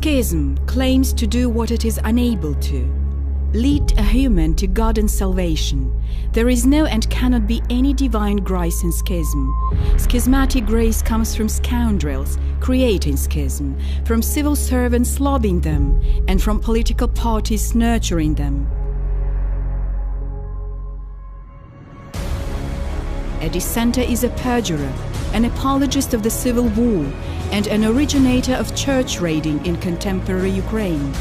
Schism claims to do what it is unable to: lead a human to God and salvation. There is no and cannot be any divine grace in schism. Schismatic grace comes from scoundrels creating schism, from civil servants lobbying them, and from political parties nurturing them. A dissenter is a perjurer, an apologist of the civil war, and an originator of church raiding in contemporary Ukraine.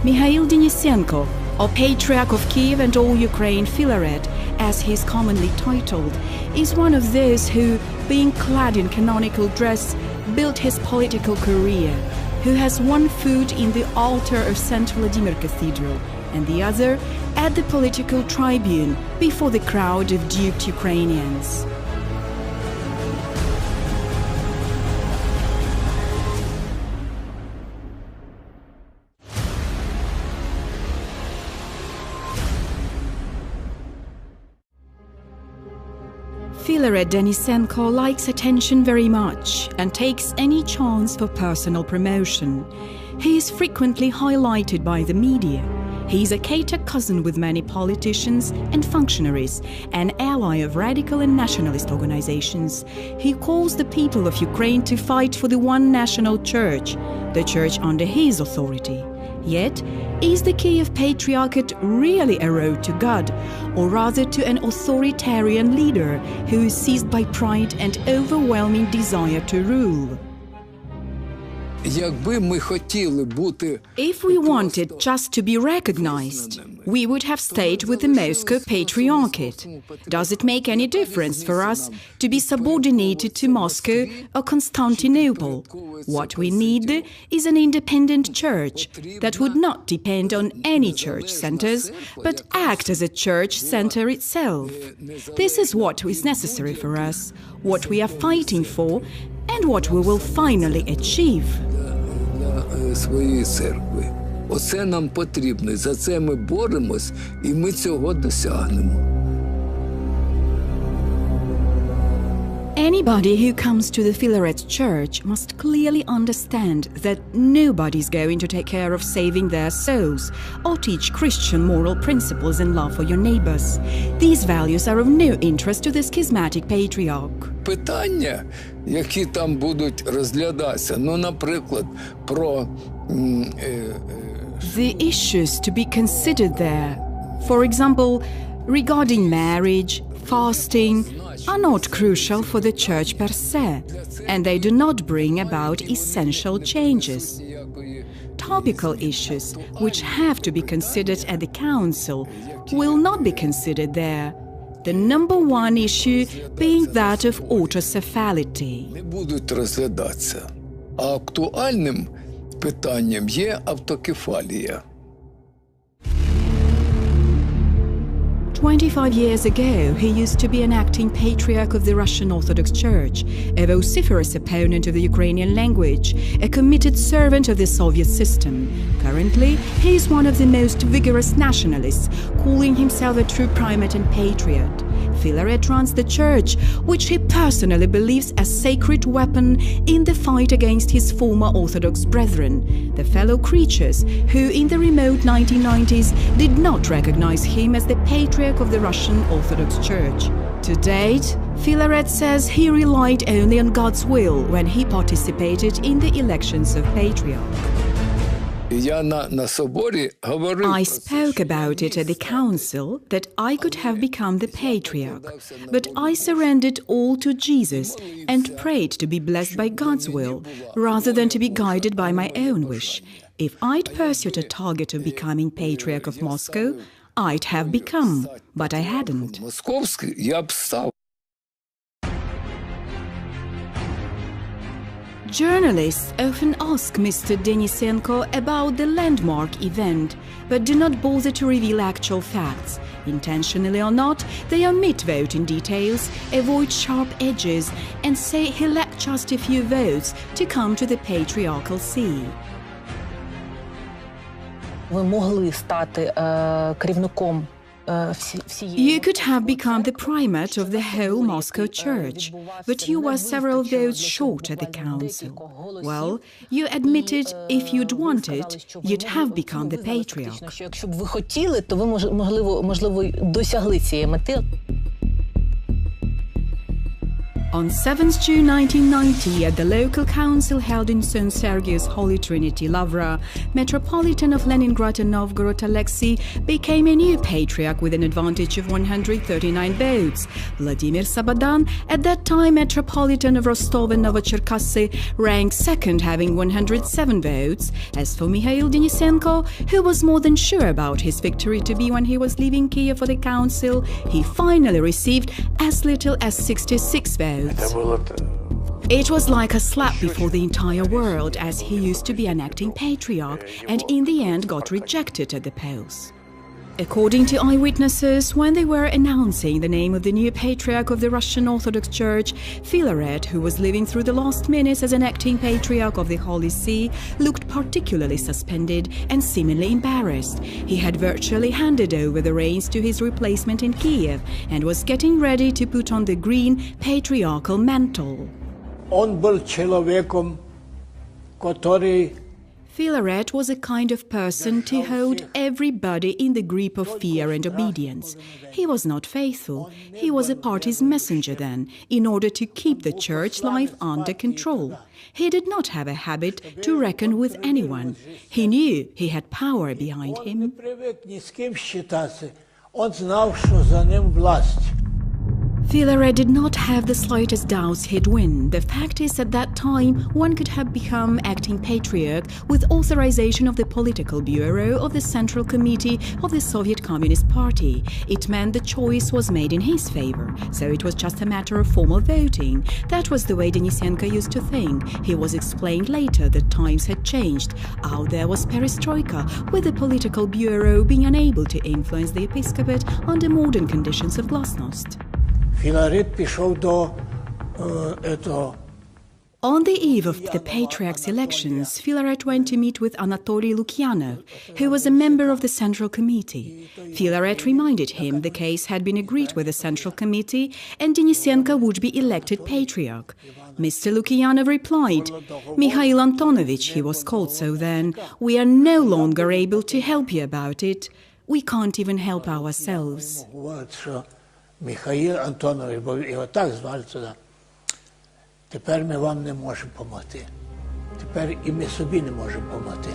Philaret Denisenko, or Patriarch of Kiev and all Ukraine, Philaret, as he is commonly titled, is one of those who, being clad in canonical dress, built his political career, who has one foot in the altar of St. Vladimir Cathedral and the other at the political tribune before the crowd of duped Ukrainians. Philaret Denisenko likes attention very much and takes any chance for personal promotion. He is frequently highlighted by the media. He is a cater cousin with many politicians and functionaries, an ally of radical and nationalist organizations. He calls the people of Ukraine to fight for the one national church, the church under his authority. Yet, is the Kiev Patriarchate really a road to God, or rather to an authoritarian leader who is seized by pride and overwhelming desire to rule? If we wanted just to be recognized, we would have stayed with the Moscow Patriarchate. Does it make any difference for us to be subordinated to Moscow or Constantinople? What we need is an independent church that would not depend on any church centers, but act as a church center itself. This is what is necessary for us, what we are fighting for, and what we will finally achieve. Своєї церкви. Оце нам потрібно, за це ми боремось, і ми цього досягнемо. Anybody who comes to the Philaret Church must clearly understand that nobody's going to take care of saving their souls or teach Christian moral principles and love for your neighbors. These values are of no interest to the schismatic patriarch. Питання, які там будуть розглядатися, наприклад, про The issues to be considered there, for example, regarding marriage, fasting, are not crucial for the Church per se, and they do not bring about essential changes. Topical issues, which have to be considered at the Council, will not be considered there, the number one issue being that of autocephality. Не будуть розглядатися. А актуальним питанням є автокефалія. 25 years ago, he used to be an acting patriarch of the Russian Orthodox Church, a vociferous opponent of the Ukrainian language, a committed servant of the Soviet system. Currently, he is one of the most vigorous nationalists, calling himself a true primate and patriot. Philaret runs the church, which he personally believes a sacred weapon in the fight against his former Orthodox brethren, the fellow creatures who in the remote 1990s did not recognize him as the patriarch of the Russian Orthodox Church. To date, Philaret says he relied only on God's will when he participated in the elections of patriarch. I spoke about it at the council that I could have become the patriarch, but I surrendered all to Jesus and prayed to be blessed by God's will rather than to be guided by my own wish. If I'd pursued a target of becoming Patriarch of Moscow, I'd have become, but I hadn't. Journalists often ask Mr. Denisenko about the landmark event, but do not bother to reveal actual facts. Intentionally or not, they omit voting details, avoid sharp edges, and say he lacked just a few votes to come to the patriarchal see. Ви могли стати керівником You could have become the primate of the whole Moscow church, but you were several votes short at the council. Well, you admitted if you'd wanted, you'd have become the patriarch. On 7th June 1990, at the local council held in St. Sergius Holy Trinity, Lavra, Metropolitan of Leningrad and Novgorod Alexei became a new patriarch with an advantage of 139 votes. Vladimir Sabadan, at that time Metropolitan of Rostov and Novocherkassy, ranked second, having 107 votes. As for Mikhail Denisenko, who was more than sure about his victory to be when he was leaving Kiev for the council, he finally received as little as 66 votes. It was like a slap before the entire world, as he used to be an acting patriarch and in the end got rejected at the polls. According to eyewitnesses, when they were announcing the name of the new Patriarch of the Russian Orthodox Church, Philaret, who was living through the last minutes as an acting Patriarch of the Holy See, looked particularly suspended and seemingly embarrassed. He had virtually handed over the reins to his replacement in Kiev and was getting ready to put on the green patriarchal mantle. Он был человеком, который Philaret was a kind of person to hold everybody in the grip of fear and obedience. He was not faithful. He was a party's messenger then, in order to keep the church life under control. He did not have a habit to reckon with anyone. He knew he had power behind him. Philaret did not have the slightest doubts he'd win. The fact is, at that time, one could have become acting patriarch with authorization of the political bureau of the Central Committee of the Soviet Communist Party. It meant the choice was made in his favor, so it was just a matter of formal voting. That was the way Denisenko used to think. He was explained later that times had changed. Out there was perestroika, with the political bureau being unable to influence the episcopate under modern conditions of glasnost. On the eve of the Patriarch's elections, Philaret went to meet with Anatoly Lukyanov, who was a member of the Central Committee. Philaret reminded him the case had been agreed with the Central Committee and Denisenko would be elected Patriarch. Mr. Lukyanov replied, "Mikhail Antonovich, he was called so then, we are no longer able to help you about it. We can't even help ourselves." Михаїл Антонович, бо його так звали туди. Тепер ми вам не можемо допомогти. Тепер і ми собі не можемо допомогти.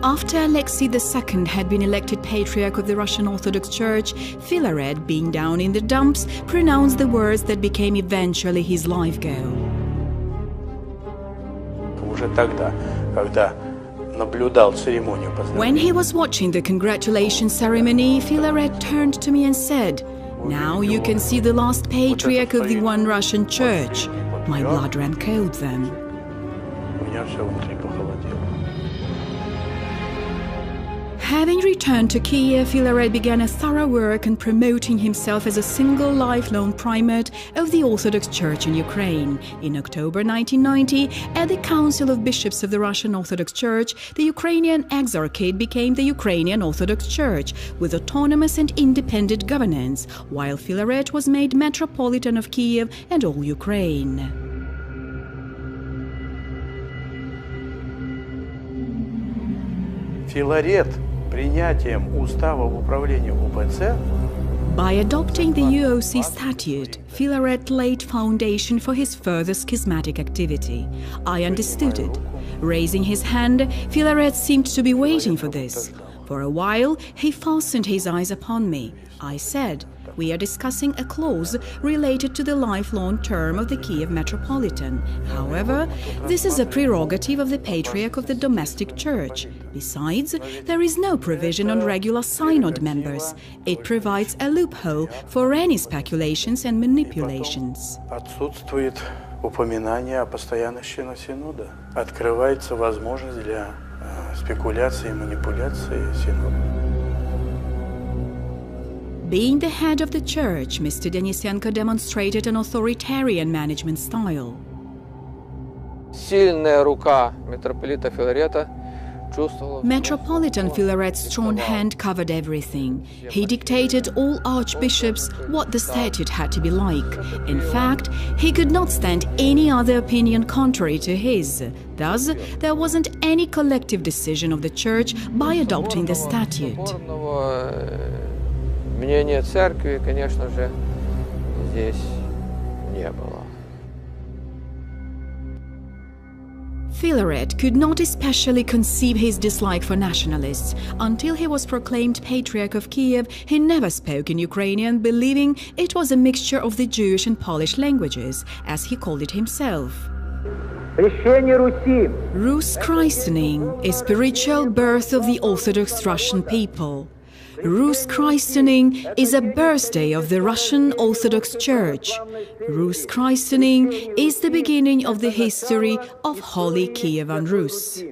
After Alexei II had been elected Patriarch of the Russian Orthodox Church, Philaret, being down in the dumps, pronounced the words that became eventually his life goal. Уже тогда, когда When he was watching the congratulation ceremony, Philaret turned to me and said, "Now you can see the last patriarch of the one Russian church." My blood ran cold then. Having returned to Kiev, Philaret began a thorough work on promoting himself as a single lifelong primate of the Orthodox Church in Ukraine. In October 1990, at the Council of Bishops of the Russian Orthodox Church, the Ukrainian Exarchate became the Ukrainian Orthodox Church, with autonomous and independent governance, while Philaret was made Metropolitan of Kiev and all Ukraine. Philaret принятием устава управления УПЦ By adopting the UOC statute, Philaret laid foundation for his further schismatic activity. I understood it. Raising his hand, Philaret seemed to be waiting for this. For a while, he fastened his eyes upon me. I said, "We are discussing a clause related to the lifelong term of the Kiev Metropolitan. However, this is a prerogative of the Patriarch of the domestic church. Besides, there is no provision on regular synod members. It provides a loophole for any speculations and manipulations." Отсутствует упоминание о постоянных членах синода. Открывается возможность для спекуляций и манипуляций синодом. Being the head of the church, Mr. Denisenko demonstrated an authoritarian management style. Сильная рука митрополита Филарета Metropolitan Philaret's strong hand covered everything. He dictated all archbishops what the statute had to be like. In fact, he could not stand any other opinion contrary to his. Thus, there wasn't any collective decision of the Church by adopting the statute. Мнение церкви, конечно же, здесь не было. Philaret could not especially conceive his dislike for nationalists. Until he was proclaimed Patriarch of Kiev, he never spoke in Ukrainian, believing it was a mixture of the Jewish and Polish languages, as he called it himself. Rus christening is spiritual birth of the Orthodox Russian people. Rus christening is a birthday of the Russian Orthodox Church. Rus christening is the beginning of the history of Holy Kievan Rus.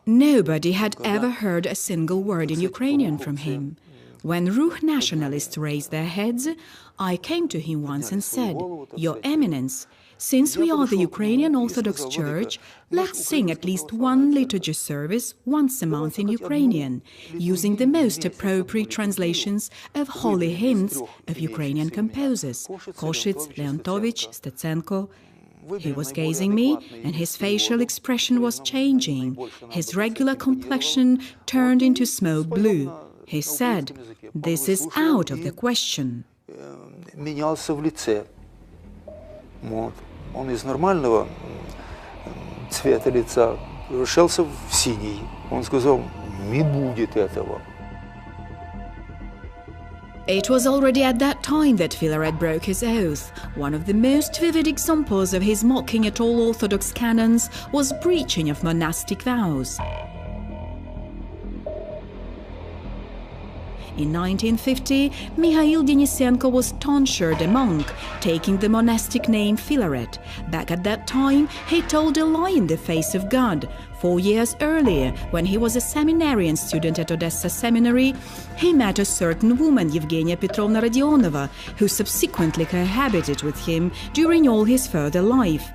Nobody had ever heard a single word in Ukrainian from him. When Ruch nationalists raised their heads, I came to him once and said, "Your Eminence, since we are the Ukrainian Orthodox Church, let's sing at least one liturgy service once a month in Ukrainian, using the most appropriate translations of holy hymns of Ukrainian composers, Koshitz, Leontovich, Denisenko." He was gazing me, and his facial expression was changing. His regular complexion turned into smoke blue. He said, "This is out of the question." Он из нормального цвета лица превращался в синий. Он сказал, не будет этого. It was already at that time that Philaret broke his oath. One of the most vivid examples of his mocking at all Orthodox canons was breaching of monastic vows. In 1950, Philaret Denisenko was tonsured a monk, taking the monastic name Philaret. Back at that time, he told a lie in the face of God. 4 years earlier, when he was a seminarian student at Odessa Seminary, he met a certain woman, Evgenia Petrovna Rodionova, who subsequently cohabited with him during all his further life.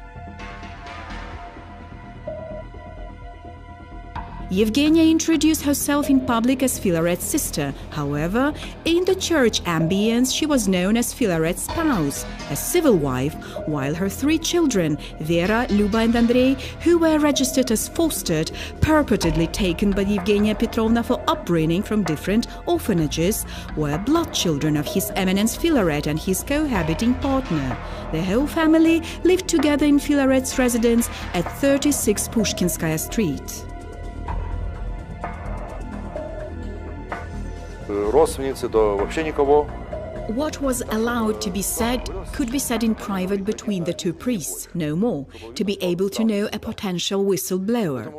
Evgenia introduced herself in public as Philaret's sister. However, in the church ambience, she was known as Philaret's spouse, a civil wife, while her 3 children, Vera, Luba and Andrei, who were registered as fostered, purportedly taken by Evgenia Petrovna for upbringing from different orphanages, were blood children of His Eminence Philaret and his cohabiting partner. The whole family lived together in Philaret's residence at 36 Pushkinskaya Street. What was allowed to be said could be said in private between the 2 priests, no more, to be able to know a potential whistleblower.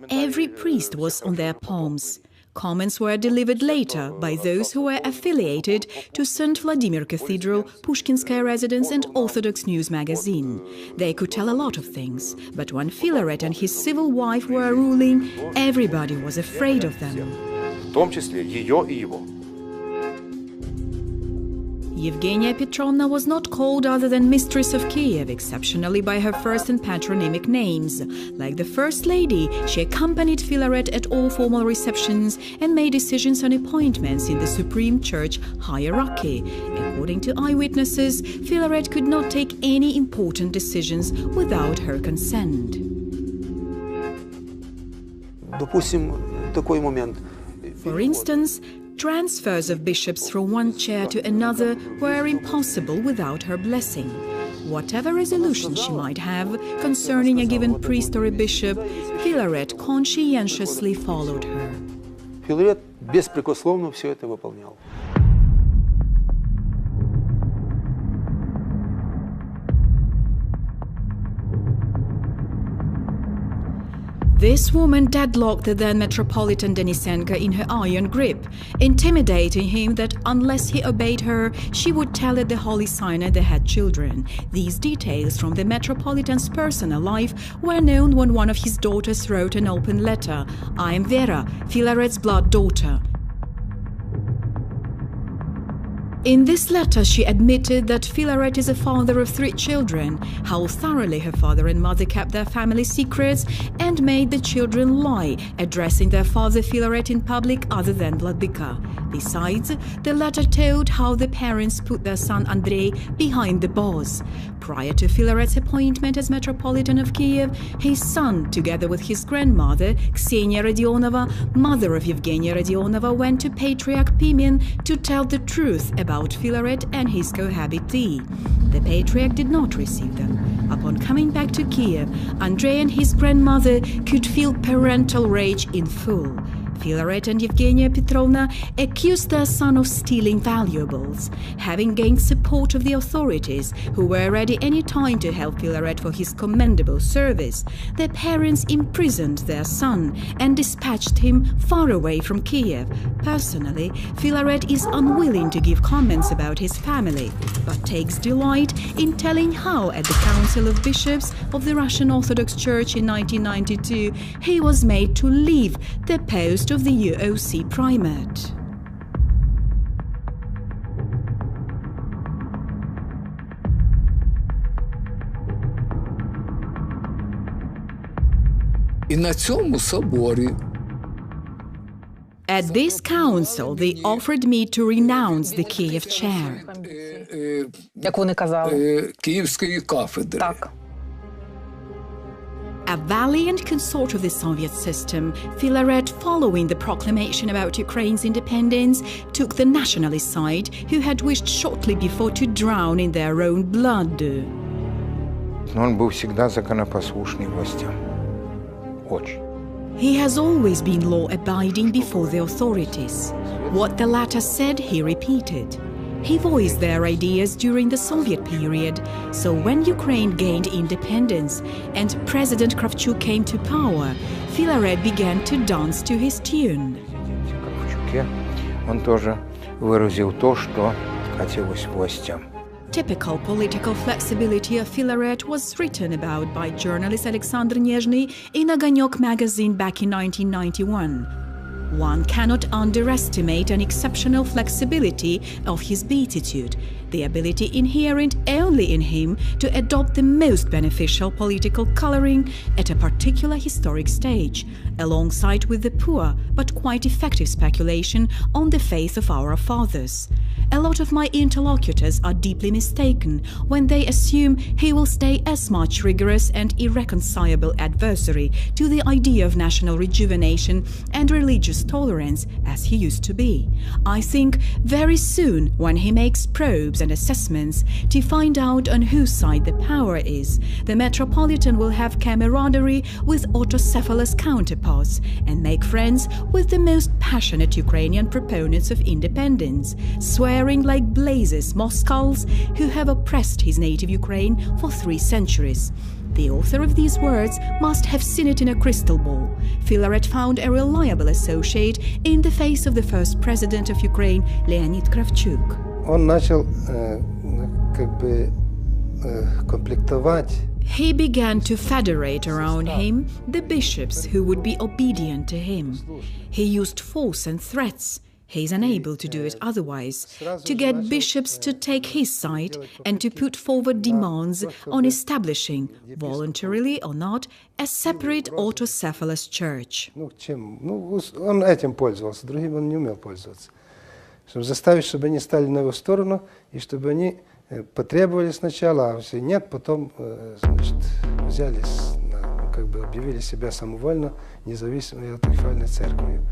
Every priest was on their palms. Comments were delivered later by those who were affiliated to St. Vladimir Cathedral, Pushkinskaya Residence and Orthodox News magazine. They could tell a lot of things, but when Philaret and his civil wife were ruling, everybody was afraid of them. Evgenia Petrovna was not called other than Mistress of Kiev, exceptionally by her first and patronymic names. Like the First Lady, she accompanied Philaret at all formal receptions and made decisions on appointments in the Supreme Church hierarchy. According to eyewitnesses, Philaret could not take any important decisions without her consent. For instance, transfers of bishops from one chair to another were impossible without her blessing. Whatever resolution she might have concerning a given priest or a bishop, Philaret conscientiously followed her. Philaret беспрекословно все это выполнял. This woman deadlocked the then Metropolitan Denisenko in her iron grip, intimidating him that unless he obeyed her, she would tell at the Holy Synod they had children. These details from the Metropolitan's personal life were known when one of his daughters wrote an open letter, "I am Vera, Philaret's blood daughter." In this letter, she admitted that Philaret is a father of 3 children, how thoroughly her father and mother kept their family secrets, and made the children lie, addressing their father Philaret in public other than Vladika. Besides, the letter told how the parents put their son Andrei behind the bars. Prior to Philaret's appointment as Metropolitan of Kiev, his son, together with his grandmother, Ksenia Rodionova, mother of Yevgenia Rodionova, went to Patriarch Pimen to tell the truth about Philaret and his cohabitee. The Patriarch did not receive them. Upon coming back to Kiev, Andrei and his grandmother could feel parental rage in full. Philaret and Yevgenia Petrovna accused their son of stealing valuables. Having gained support of the authorities, who were ready any time to help Philaret for his commendable service, their parents imprisoned their son and dispatched him far away from Kiev. Personally, Philaret is unwilling to give comments about his family, but takes delight in telling how at the Council of Bishops of the Russian Orthodox Church in 1992 he was made to leave the post of the UOC primate. І на цьому соборі At this council, they offered me to renounce the Kiev chair. Як вони казали. Київської кафедри. Так. A valiant consort of the Soviet system, Philaret, following the proclamation about Ukraine's independence, took the nationalist side, who had wished shortly before to drown in their own blood. Он был всегда законопослушный властям. Очень. He has always been law-abiding before the authorities. What the latter said, he repeated. He voiced their ideas during the Soviet period, so when Ukraine gained independence and President Kravchuk came to power, Philaret began to dance to his tune. Он тоже выразил то, что хотелось властям. Typical political flexibility of Philaret was written about by journalist Alexander Nezhny in Ogonyok magazine back in 1991. One cannot underestimate an exceptional flexibility of his beatitude, the ability inherent only in him to adopt the most beneficial political coloring at a particular historic stage, alongside with the poor but quite effective speculation on the faith of our fathers. A lot of my interlocutors are deeply mistaken when they assume he will stay as much rigorous and irreconcilable adversary to the idea of national rejuvenation and religious tolerance as he used to be. I think very soon, when he makes probes and assessments to find out on whose side the power is, the Metropolitan will have camaraderie with autocephalous counterparts and make friends with the most passionate Ukrainian proponents of independence, swearing like blazes Moscows who have oppressed his native Ukraine for 3 centuries. The author of these words must have seen it in a crystal ball. Philaret found a reliable associate in the face of the first president of Ukraine, Leonid Kravchuk. Он начал комплектовать. He began to federate around him the bishops who would be obedient to him. He used force and threats. He is unable to do it otherwise, to get bishops to take his side and to put forward demands on establishing, voluntarily or not, a separate autocephalous church. Он этим пользовался, другим он не умел пользоваться. Чтобы заставить, чтобы они стали на его сторону, и чтобы они потребовали сначала, а если нет, потом значит, взялись, как бы объявили себя самовольно независимой автокефальной церковью.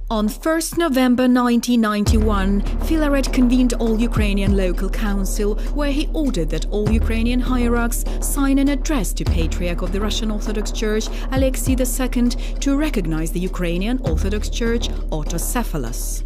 On 1st November 1991, Philaret convened all Ukrainian local council, where he ordered that all Ukrainian hierarchs sign an address to Patriarch of the Russian Orthodox Church, Alexei II, to recognize the Ukrainian Orthodox Church autocephalous.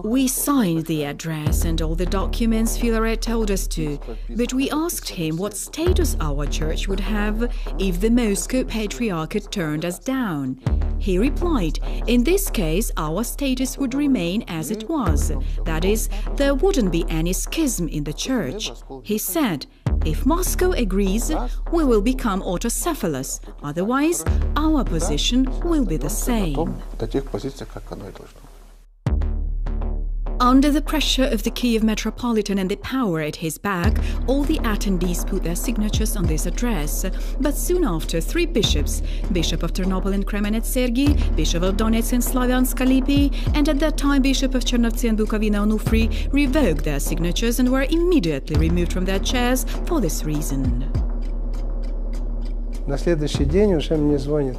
We signed the address and all the documents Philaret told us to, but we asked him what status our church would have if the Moscow Patriarchate turned us down. He replied, in this case our status would remain as it was, that is, there wouldn't be any schism in the church. He said, If Moscow agrees, we will become autocephalous. Otherwise, our position will be the same. Under the pressure of the Kiev Metropolitan and the power at his back, all the attendees put their signatures on this address. But soon after, 3 bishops, Bishop of Ternopil and Kremenets-Sergiy, Bishop of Donetsk and Slavyansk-Lipy, and at that time Bishop of Chernovtsi and Bukovina Onufriy, revoked their signatures and were immediately removed from their chairs for this reason. На следующий день уже мне звонит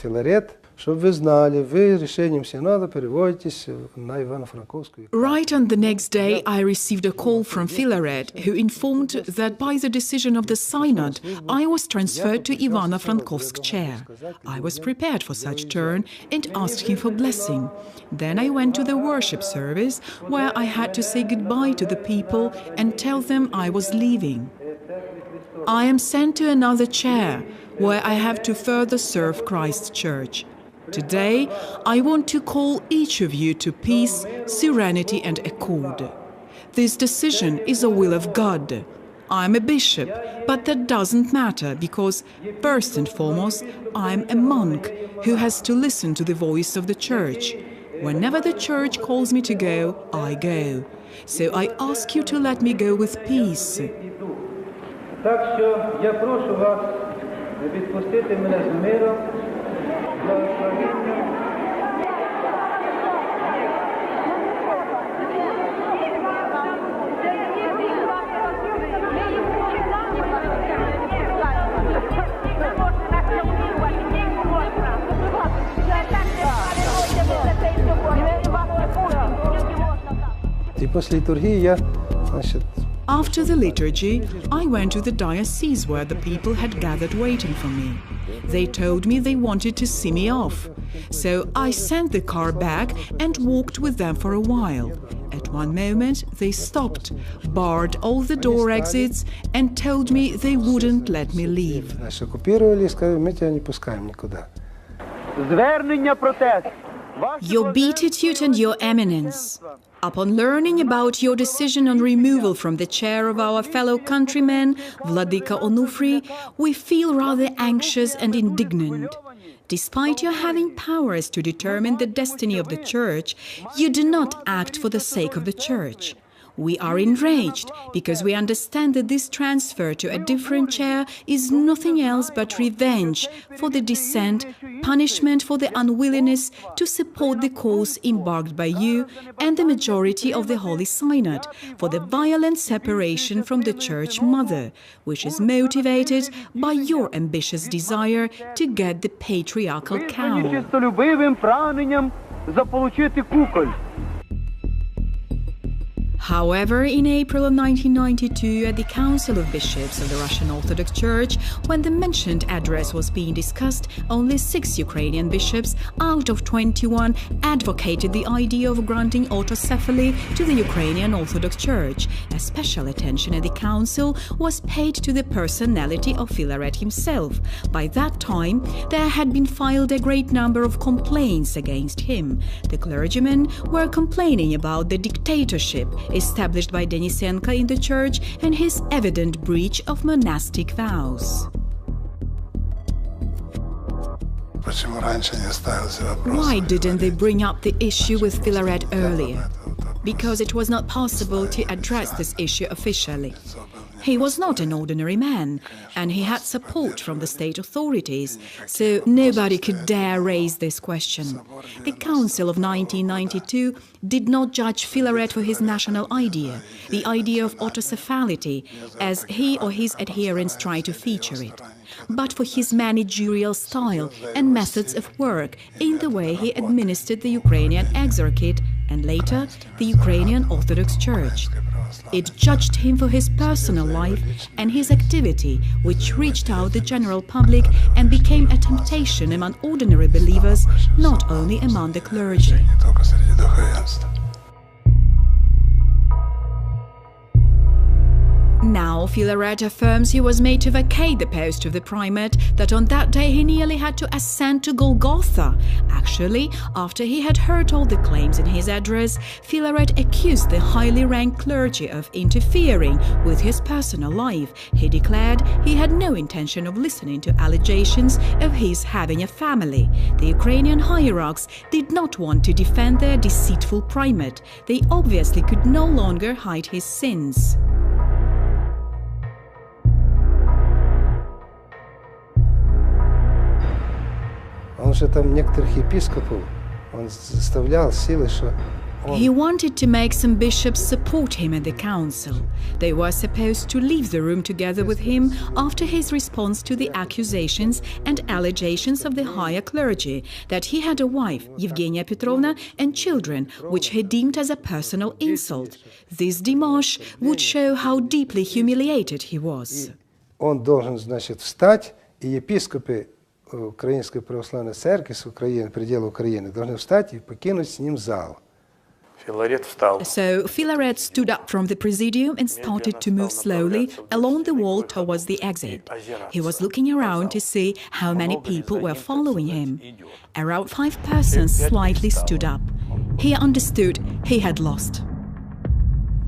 Philaret, чтобы вы знали, вы решением Синода переводитесь на Ивано-Франковскую. Right on the next day, I received a call from Philaret, who informed that by the decision of the Synod, I was transferred to Ivano-Frankovsk chair. I was prepared for such turn and asked him for blessing. Then I went to the worship service, where I had to say goodbye to the people and tell them I was leaving. I am sent to another chair, where I have to further serve Christ's Church. Today, I want to call each of you to peace, serenity and accord. This decision is a will of God. I'm a bishop, but that doesn't matter because, first and foremost, I'm a monk who has to listen to the voice of the Church. Whenever the Church calls me to go, I go. So I ask you to let me go with peace. Так що я прошу вас відпустити мене з миром, благословенням. И после литургии я, значит, After the liturgy, I went to the diocese where the people had gathered waiting for me. They told me they wanted to see me off. So I sent the car back and walked with them for a while. At one moment, they stopped, barred all the door exits and told me they wouldn't let me leave. Нас оккупировали и сказали, мы тебя не пускаем никуда. Звернення протест. Your Beatitude and Your Eminence, upon learning about your decision on removal from the chair of our fellow countryman, Vladika Onufriy, we feel rather anxious and indignant. Despite your having powers to determine the destiny of the Church, you do not act for the sake of the Church. We are enraged because we understand that this transfer to a different chair is nothing else but revenge for the dissent, punishment for the unwillingness to support the cause embarked by you and the majority of the Holy Synod for the violent separation from the Church Mother, which is motivated by your ambitious desire to get the patriarchal cow. Чистолюбивим прагненням заполучити куколь. However, in April of 1992, at the Council of Bishops of the Russian Orthodox Church, when the mentioned address was being discussed, only 6 Ukrainian bishops out of 21 advocated the idea of granting autocephaly to the Ukrainian Orthodox Church. A special attention at the Council was paid to the personality of Philaret himself. By that time, there had been filed a great number of complaints against him. The clergymen were complaining about the dictatorship established by Denisenko in the church and his evident breach of monastic vows. Why didn't they bring up the issue with Philaret earlier? Because it was not possible to address this issue officially. He was not an ordinary man, and he had support from the state authorities, so nobody could dare raise this question. The Council of 1992 did not judge Philaret for his national idea, the idea of autocephality, as he or his adherents tried to feature it, but for his managerial style and methods of work in the way he administered the Ukrainian Exarchate and later the Ukrainian Orthodox Church. It judged him for his personal life and his activity, which reached out the general public and became a temptation among ordinary believers, not only among the clergy. Now Philaret affirms he was made to vacate the post of the primate, that on that day he nearly had to ascend to Golgotha. Actually, after he had heard all the claims in his address, Philaret accused the highly ranked clergy of interfering with his personal life. He declared he had no intention of listening to allegations of his having a family. The Ukrainian hierarchs did not want to defend their deceitful primate. They obviously could no longer hide his sins. Он же там некоторых епископов, он заставлял силой, что He wanted to make some bishops support him in the council. They were supposed to leave the room together with him after his response to the accusations and allegations of the higher clergy that he had a wife, Evgenia Petrovna, and children, which he deemed as a personal insult. This démarche would show how deeply humiliated he was. Он должен, значит, встать, и епископы Украинской православной церкви с Украины, предела Украины, должны встать и покинуть с ним зал. Филарет встал. So Philaret stood up from the presidium and started to move slowly along the wall towards the exit. He was looking around to see how many people were following him. Around 5 persons slightly stood up. He understood he had lost.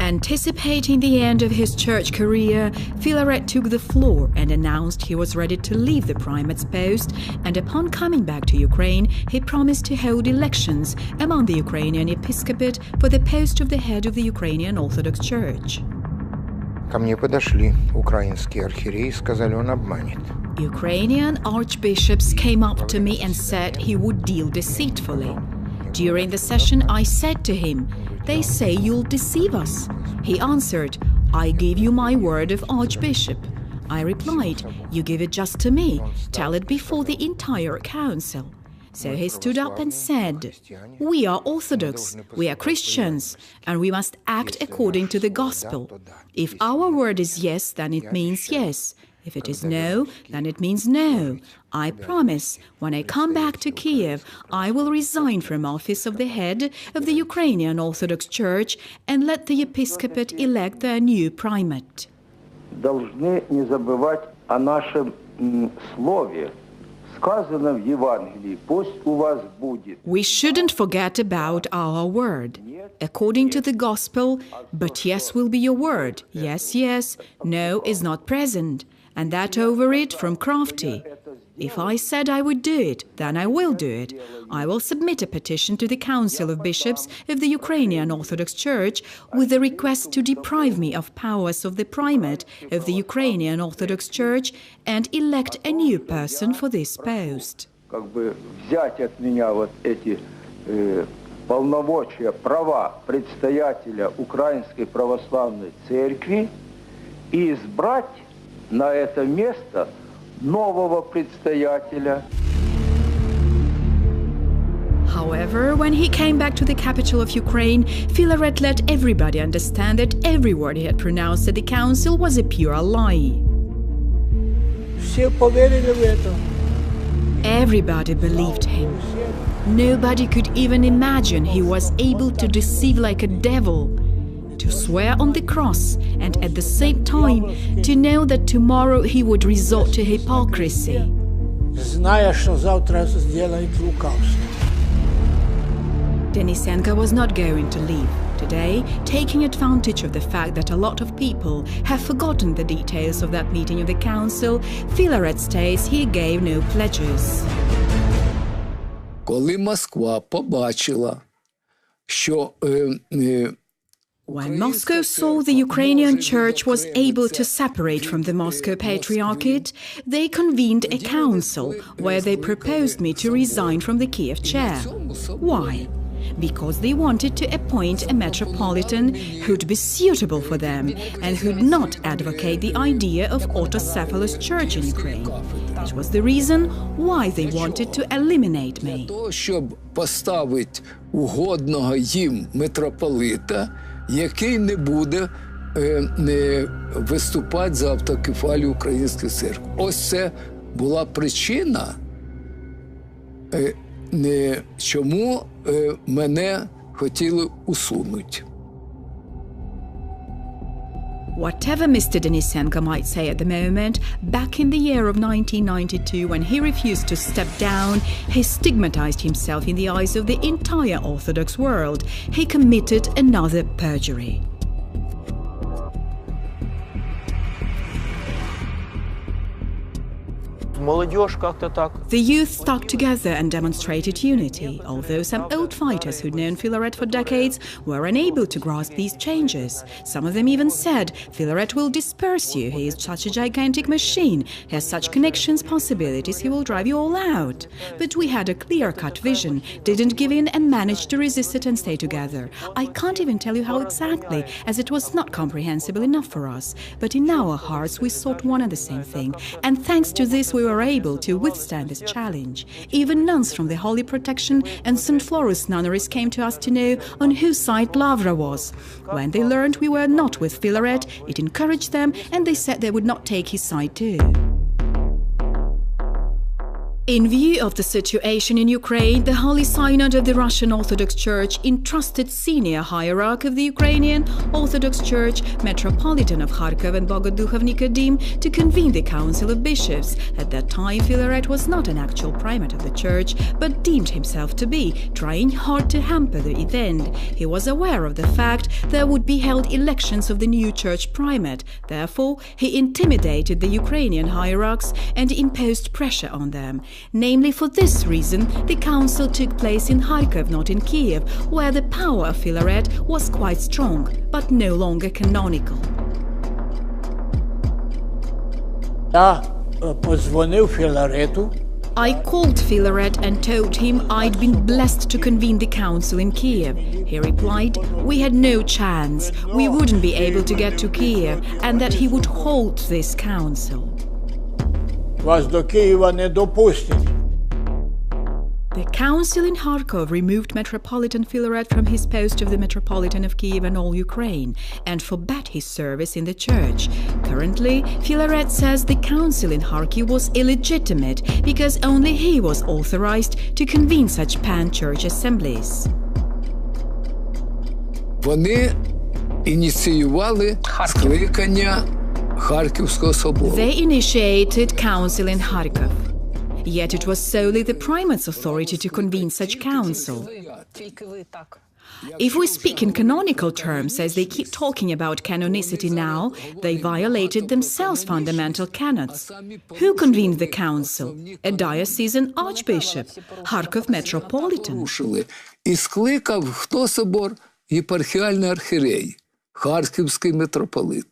Anticipating the end of his church career, Philaret took the floor and announced he was ready to leave the primate's post, and upon coming back to Ukraine, he promised to hold elections among the Ukrainian episcopate for the post of the head of the Ukrainian Orthodox Church. Ко мне подошли украинские архиереи и сказали, он обманет. Ukrainian archbishops came up to me and said he would deal deceitfully. During the session, I said to him, "They say you'll deceive us." He answered, "I give you my word of archbishop." I replied, "You give it just to me. Tell it before the entire council." So he stood up and said, "We are Orthodox, we are Christians, and we must act according to the gospel. If our word is yes, then it means yes. If it is no, then it means no. I promise, when I come back to Kiev, I will resign from office of the head of the Ukrainian Orthodox Church and let the episcopate elect their new primate." Должны не забывать о нашем слове. Сказано в Евангелии, пусть у вас будет. We shouldn't forget about our word. According to the gospel, but yes will be your word. Yes, yes. No is not present. And that over it from crafty. If I said I would do it, then I will do it. I will submit a petition to the Council of Bishops of the Ukrainian Orthodox Church with the request to deprive me of powers of the primate of the Ukrainian Orthodox Church and elect a new person for this post. Как бы взять от меня вот эти полномочия, права предстоятеля Украинской православной церкви и избрать на это место нового предстоятеля. However, when he came back to the capital of Ukraine, Philaret let everybody understand that every word he had pronounced at the council was a pure lie. Все поверили в это. Everybody believed him. Nobody could even imagine he was able to deceive like a devil, to swear on the cross, and at the same time to know that tomorrow he would resort to hypocrisy. Зная, что завтра сделает лукавство. Denisenko was not going to leave. Today, taking advantage of the fact that a lot of people have forgotten the details of that meeting of the council, Philaret states he gave no pledges. Коли Москва побачила, що When Moscow saw the Ukrainian Church was able to separate from the Moscow Patriarchate, they convened a council where they proposed me to resign from the Kiev chair. Why? Because they wanted to appoint a metropolitan who'd be suitable for them and who'd not advocate the idea of autocephalous church in Ukraine. That was the reason why they wanted to eliminate me. Щоб поставити угодного їм митрополита, який не буде виступати за автокефалію Української церкви. Ось це була причина, чому мене хотіли усунути. Whatever Mr. Denisenko might say at the moment, back in the year of 1992, when he refused to step down, he stigmatized himself in the eyes of the entire Orthodox world. He committed another perjury. The youth stuck together and demonstrated unity, although some old fighters who'd known Philaret for decades were unable to grasp these changes. Some of them even said, "Philaret will disperse you, he is such a gigantic machine, he has such connections, possibilities, he will drive you all out." But we had a clear-cut vision, didn't give in and managed to resist it and stay together. I can't even tell you how exactly, as it was not comprehensible enough for us. But in our hearts we sought one and the same thing, and thanks to this we were able to withstand this challenge. Even nuns from the Holy Protection and St. Florus nunneries came to us to know on whose side Lavra was. When they learned we were not with Philaret, it encouraged them, and they said they would not take his side too. In view of the situation in Ukraine, the Holy Synod of the Russian Orthodox Church entrusted senior hierarch of the Ukrainian Orthodox Church, Metropolitan of Kharkov and Bogodukhov Nicodim, to convene the Council of Bishops. At that time, Philaret was not an actual primate of the Church, but deemed himself to be, trying hard to hamper the event. He was aware of the fact there would be held elections of the new Church primate. Therefore, he intimidated the Ukrainian hierarchs and imposed pressure on them. Namely, for this reason, the council took place in Kharkov, not in Kiev, where the power of Philaret was quite strong, but no longer canonical. I called Philaret and told him I'd been blessed to convene the council in Kiev. He replied, we had no chance, we wouldn't be able to get to Kiev, and that he would hold this council. Вас до Києва не допустять. The council in Kharkov removed Metropolitan Philaret from his post of the Metropolitan of Kiev and all Ukraine, and forbade his service in the church. Currently, Philaret says the council in Kharkiv was illegitimate because only he was authorized to convene such pan-church assemblies. Вони ініціювали скликання Харківського собору. They initiated council in Kharkov. Yet it was solely the primate's authority to convene such council. If we speak in canonical terms, as they keep talking about canonicity now, they violated themselves fundamental canons. Who convened the council? A diocesan archbishop, Kharkov Metropolitan. І скликав хто собор? Єпархіальний архієрей, Харківський митрополит.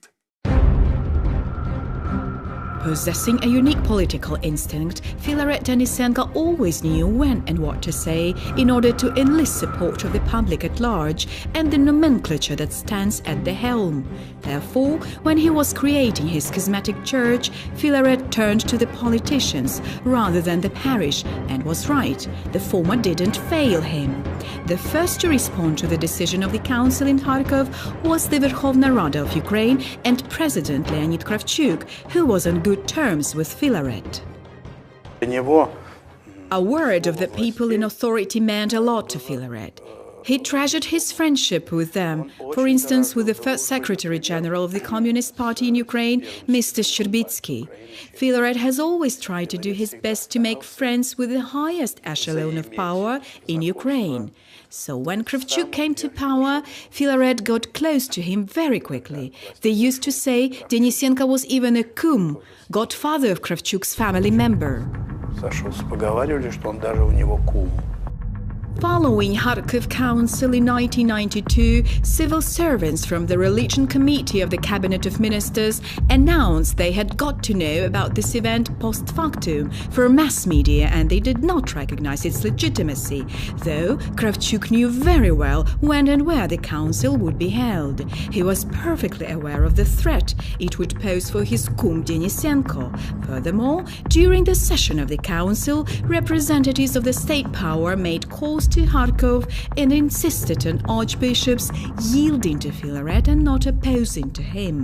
Possessing a unique political instinct, Philaret Denisenko always knew when and what to say in order to enlist support of the public at large and the nomenclature that stands at the helm. Therefore, when he was creating his schismatic church, Philaret turned to the politicians rather than the parish, and was right. The former didn't fail him. The first to respond to the decision of the council in Kharkov was the Verkhovna Rada of Ukraine and President Leonid Kravchuk, who was on good terms with Philaret. A word of the people in authority meant a lot to Philaret. He treasured his friendship with them, for instance with the first Secretary General of the Communist Party in Ukraine, Mr. Shcherbitsky. Philaret has always tried to do his best to make friends with the highest echelon of power in Ukraine. So when Kravchuk came to power, Philaret got close to him very quickly. They used to say Denisenko was even a kum, godfather of Kravchuk's family member. Following Kharkiv Council in 1992, civil servants from the Religion Committee of the Cabinet of Ministers announced they had got to know about this event post factum for mass media, and they did not recognize its legitimacy, though Kravchuk knew very well when and where the council would be held. He was perfectly aware of the threat it would pose for his kum Denisenko. Furthermore, during the session of the council, representatives of the state power made calls to Kharkov and insisted on archbishops yielding to Philaret and not opposing to him.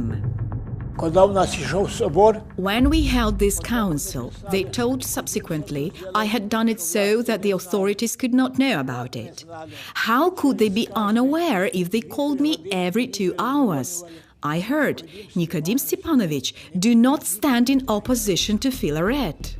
When we held this council, they told subsequently I had done it so that the authorities could not know about it. How could they be unaware if they called me every 2 hours? I heard, Nikodim Stepanovich, do not stand in opposition to Philaret.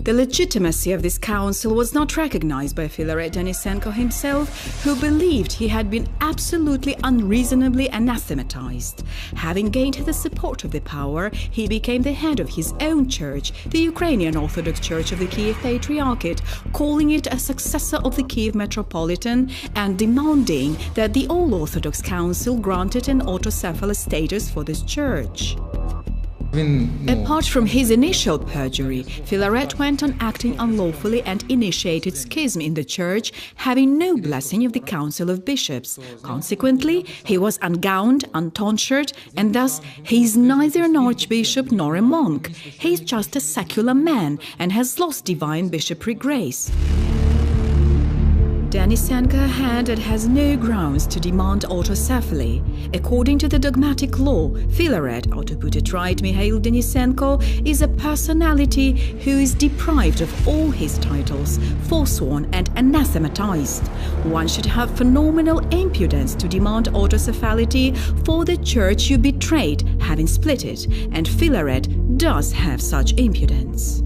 The legitimacy of this council was not recognized by Philaret Denisenko himself, who believed he had been absolutely unreasonably anathematized. Having gained the support of the power, he became the head of his own church, the Ukrainian Orthodox Church of the Kiev Patriarchate, calling it a successor of the Kiev Metropolitan and demanding that the All-Orthodox Council granted an autocephalous status for this church. Apart from his initial perjury, Philaret went on acting unlawfully and initiated schism in the church, having no blessing of the Council of Bishops. Consequently, he was ungowned, untonsured, and thus he is neither an archbishop nor a monk. He is just a secular man and has lost divine bishopric grace. Denisenko had and has no grounds to demand autocephaly. According to the dogmatic law, Philaret, or to put it right, Mikhail Denisenko, is a personality who is deprived of all his titles, forsworn and anathematized. One should have phenomenal impudence to demand autocephality for the church you betrayed, having split it, and Philaret does have such impudence.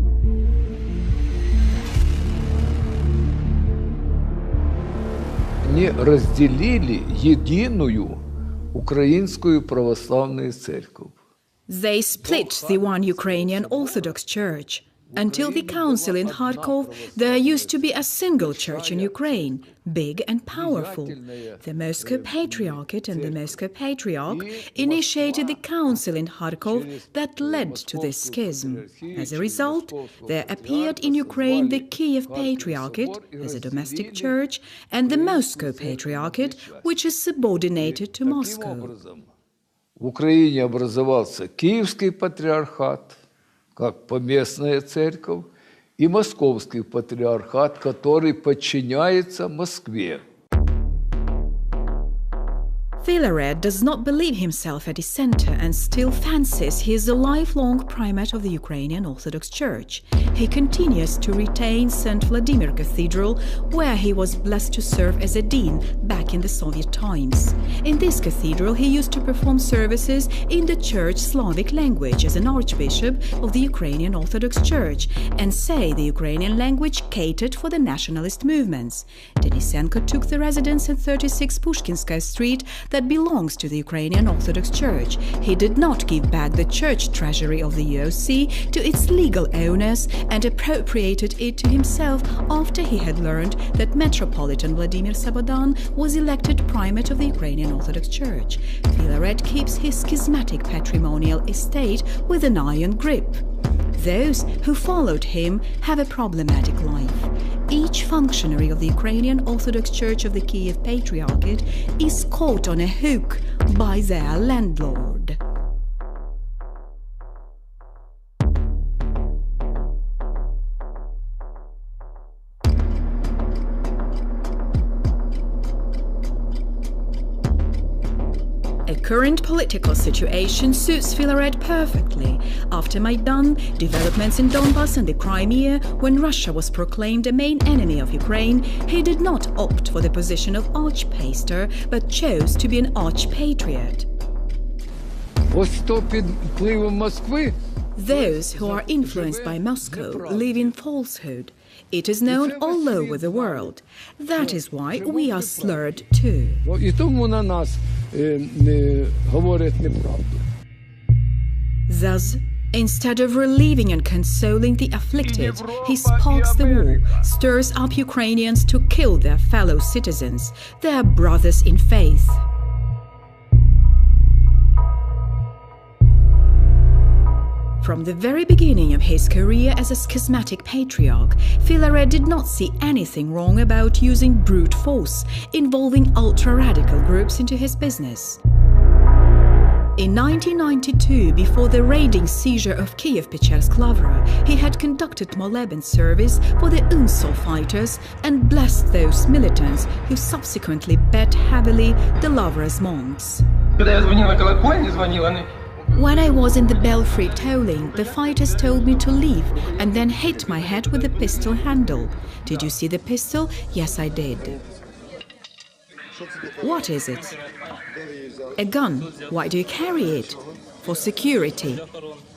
Они разделили единую Украинскую православную церковь. They split the one Ukrainian Orthodox Church. Until the council in Kharkov, there used to be a single church in Ukraine, big and powerful. The Moscow Patriarchate and the Moscow Patriarch initiated the council in Kharkov that led to this schism. As a result, there appeared in Ukraine the Kiev Patriarchate as a domestic church and the Moscow Patriarchate, which is subordinated to Moscow. В Украине образовался Киевский патриархат, как поместная церковь, и Московский патриархат, который подчиняется Москве. Philaret does not believe himself a dissenter and still fancies he is a lifelong primate of the Ukrainian Orthodox Church. He continues to retain St. Vladimir Cathedral, where he was blessed to serve as a dean back in the Soviet times. In this cathedral, he used to perform services in the church Slavic language as an archbishop of the Ukrainian Orthodox Church, and say the Ukrainian language catered for the nationalist movements. Denisenko took the residence in 36 Pushkinskaya Street that belongs to the Ukrainian Orthodox Church. He did not give back the church treasury of the UOC to its legal owners and appropriated it to himself after he had learned that Metropolitan Vladimir Sabodan was elected primate of the Ukrainian Orthodox Church. Philaret keeps his schismatic patrimonial estate with an iron grip. Those who followed him have a problematic life. Each functionary of the Ukrainian Orthodox Church of the Kiev Patriarchate is caught on a hook by their landlord. A current political situation suits Philaret perfectly. After Maidan, developments in Donbass and the Crimea, when Russia was proclaimed a main enemy of Ukraine, he did not opt for the position of archpastor, but chose to be an archpatriot. Those who are influenced by Moscow live in falsehood. It is known all over the world. That is why we are slurred too. Thus, instead of relieving and consoling the afflicted, he sparks the war, stirs up Ukrainians to kill their fellow citizens, their brothers in faith. From the very beginning of his career as a schismatic patriarch, Philaret did not see anything wrong about using brute force, involving ultra-radical groups into his business. In 1992, before the raiding seizure of Kiev-Pechersk-Lavra, he had conducted Moleben service for the UNSO fighters and blessed those militants who subsequently bet heavily the Lavra's monks. When I was in the belfry tolling, the fighters told me to leave and then hit my head with the pistol handle. Did you see the pistol? Yes, I did. What is it? A gun. Why do you carry it? For security.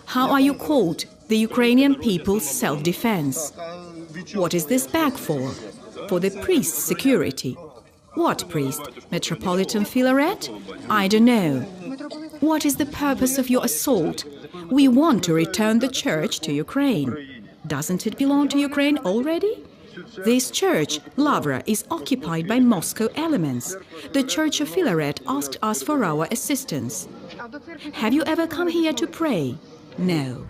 How are you called? The Ukrainian people's self-defense. What is this bag for? For the priest's security. What priest? Metropolitan Philaret? I don't know. What is the purpose of your assault? We want to return the church to Ukraine. Doesn't it belong to Ukraine already? This church, Lavra, is occupied by Moscow elements. The Church of Philaret asked us for our assistance. Have you ever come here to pray? No.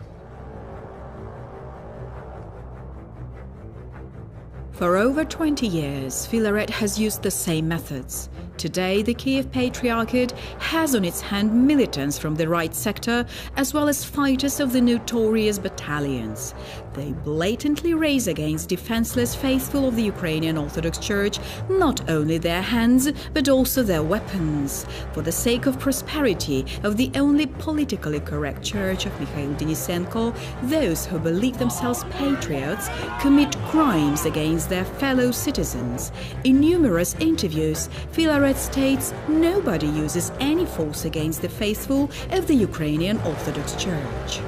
For over 20 years, Philaret has used the same methods. Today, the Kiev Patriarchate has on its hand militants from the right sector, as well as fighters of the notorious battalions. They blatantly raise against defenseless faithful of the Ukrainian Orthodox Church not only their hands, but also their weapons, for the sake of prosperity of the only politically correct church of Philaret Denisenko. Those who believe themselves patriots commit crimes against their fellow citizens. In numerous interviews, Philaret states nobody uses any force against the faithful of the Ukrainian Orthodox Church.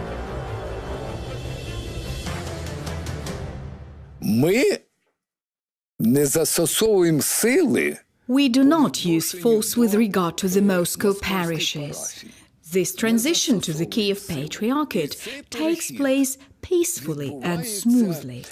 We do not use force with regard to the Moscow parishes. This transition to the Kiev Patriarchate takes place peacefully and smoothly.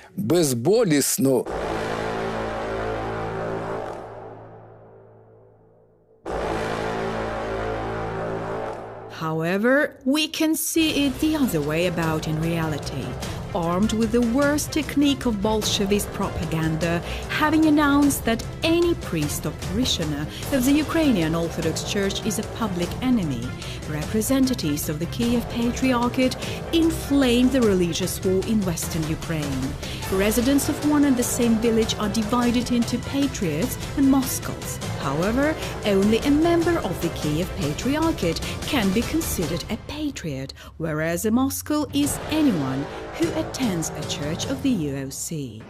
However, we can see it the other way about in reality. Armed with the worst technique of Bolshevist propaganda, having announced that any priest or parishioner of the Ukrainian Orthodox Church is a public enemy, representatives of the Kiev Patriarchate inflamed the religious war in western Ukraine. Residents of one and the same village are divided into patriots and Moskows. However, only a member of the Kiev Patriarchate can be considered a patriot, whereas a Moscow is anyone who attends a church of the UOC.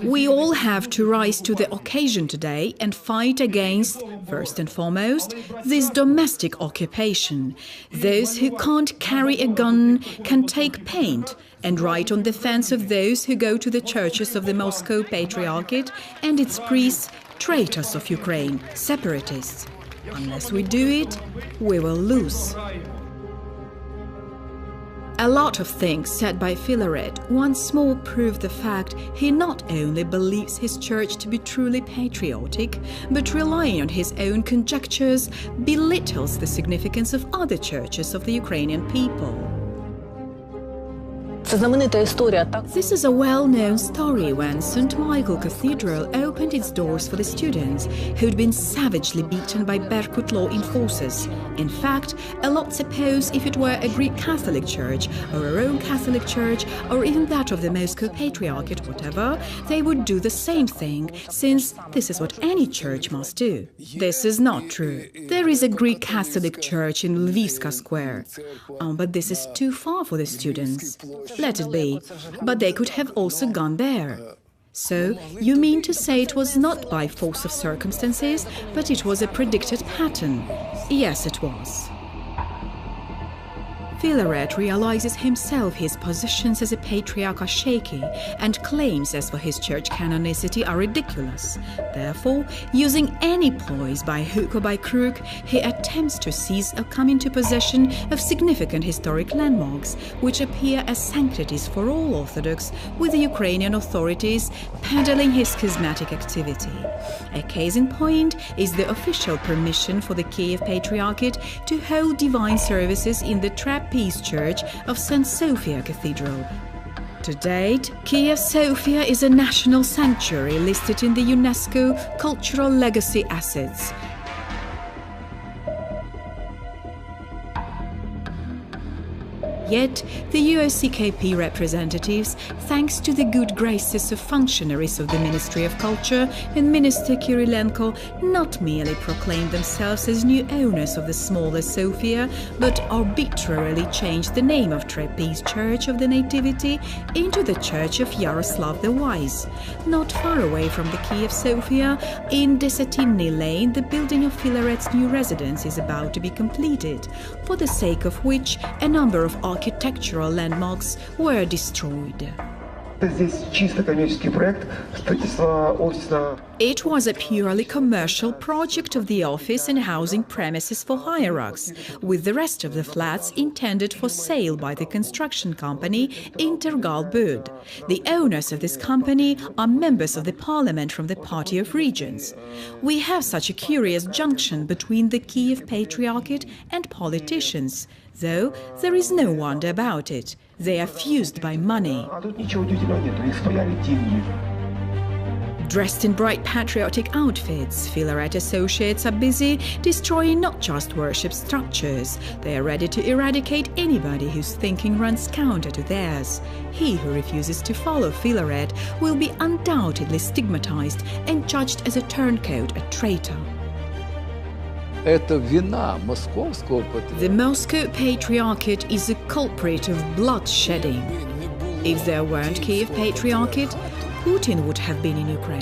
We all have to rise to the occasion today and fight against, first and foremost, this domestic occupation. Those who can't carry a gun can take paint and write on the fence of those who go to the churches of the Moscow Patriarchate and its priests, traitors of Ukraine, separatists. Unless we do it, we will lose. A lot of things said by Philaret once more prove the fact he not only believes his church to be truly patriotic, but relying on his own conjectures, belittles the significance of other churches of the Ukrainian people. This is a well-known story when St. Michael Cathedral opened its doors for the students who'd been savagely beaten by Berkut law enforcers. In fact, a lot suppose if it were a Greek Catholic Church or a Roman Catholic Church or even that of the Moscow Patriarchate, whatever, they would do the same thing, since this is what any church must do. This is not true. There is a Greek Catholic Church in Lvivska Square, but this is too far for the students. Let it be, but they could have also gone there. So, you mean to say it was not by force of circumstances, but it was a predicted pattern? Yes, it was. Philaret realizes himself his positions as a patriarch are shaky, and claims as for his church canonicity are ridiculous. Therefore, using any ploys by hook or by crook, he attempts to seize or come into possession of significant historic landmarks, which appear as sanctities for all Orthodox, with the Ukrainian authorities peddling his schismatic activity. A case in point is the official permission for the Kiev Patriarchate to hold divine services in the Peace Church of St. Sophia Cathedral. To date, Kiev Sophia is a national sanctuary listed in the UNESCO Cultural Legacy Assets. Yet, the USCKP representatives, thanks to the good graces of functionaries of the Ministry of Culture and Minister Kirilenko, not merely proclaimed themselves as new owners of the smaller Sofia, but arbitrarily changed the name of Trapeze Church of the Nativity into the Church of Yaroslav the Wise. Not far away from the Kiev Sofia, in Desatinny Lane, the building of Philaret's new residence is about to be completed, for the sake of which a number of architectural landmarks were destroyed. It was a purely commercial project of the office and housing premises for hierarchs, with the rest of the flats intended for sale by the construction company Intergalbud. The owners of this company are members of the parliament from the Party of Regions. We have such a curious junction between the Kiev Patriarchate and politicians, though there is no wonder about it. They are fused by money. Dressed in bright patriotic outfits, Philaret associates are busy destroying not just worship structures. They are ready to eradicate anybody whose thinking runs counter to theirs. He who refuses to follow Philaret will be undoubtedly stigmatized and judged as a turncoat, a traitor. The Moscow Patriarchate is a culprit of bloodshedding. If there weren't Kiev Patriarchate, Putin would have been in Ukraine.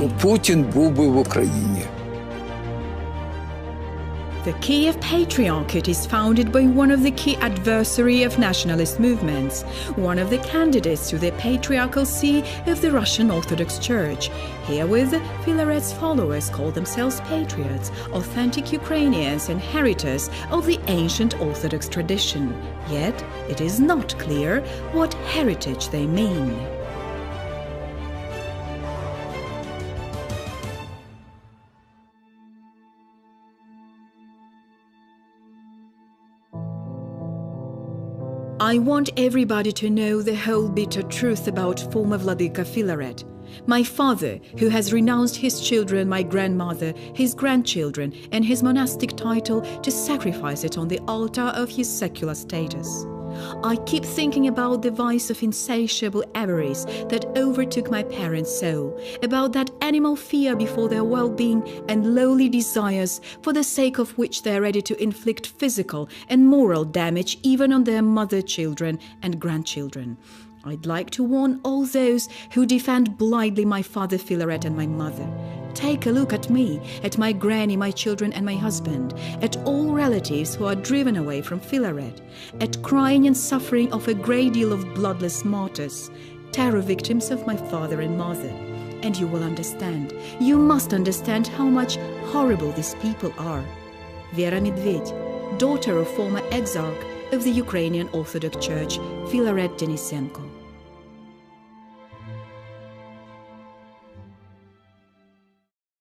The Kiev Patriarchate is founded by one of the key adversaries of nationalist movements, one of the candidates to the patriarchal see of the Russian Orthodox Church. Herewith, Philaret's followers call themselves patriots, authentic Ukrainians and heritors of the ancient Orthodox tradition. Yet, it is not clear what heritage they mean. I want everybody to know the whole bitter truth about former Vladika Philaret. My father, who has renounced his children, my grandmother, his grandchildren, and his monastic title to sacrifice it on the altar of his secular status. I keep thinking about the vice of insatiable avarice that overtook my parents' soul, about that animal fear before their well-being and lowly desires for the sake of which they are ready to inflict physical and moral damage even on their mother children and grandchildren. I'd like to warn all those who defend blindly my father Philaret and my mother. Take a look at me, at my granny, my children and my husband, at all relatives who are driven away from Philaret, at crying and suffering of a great deal of bloodless martyrs, terror victims of my father and mother. And you will understand, you must understand how much horrible these people are. Vera Medved, daughter of former exarch of the Ukrainian Orthodox Church, Philaret Denisenko.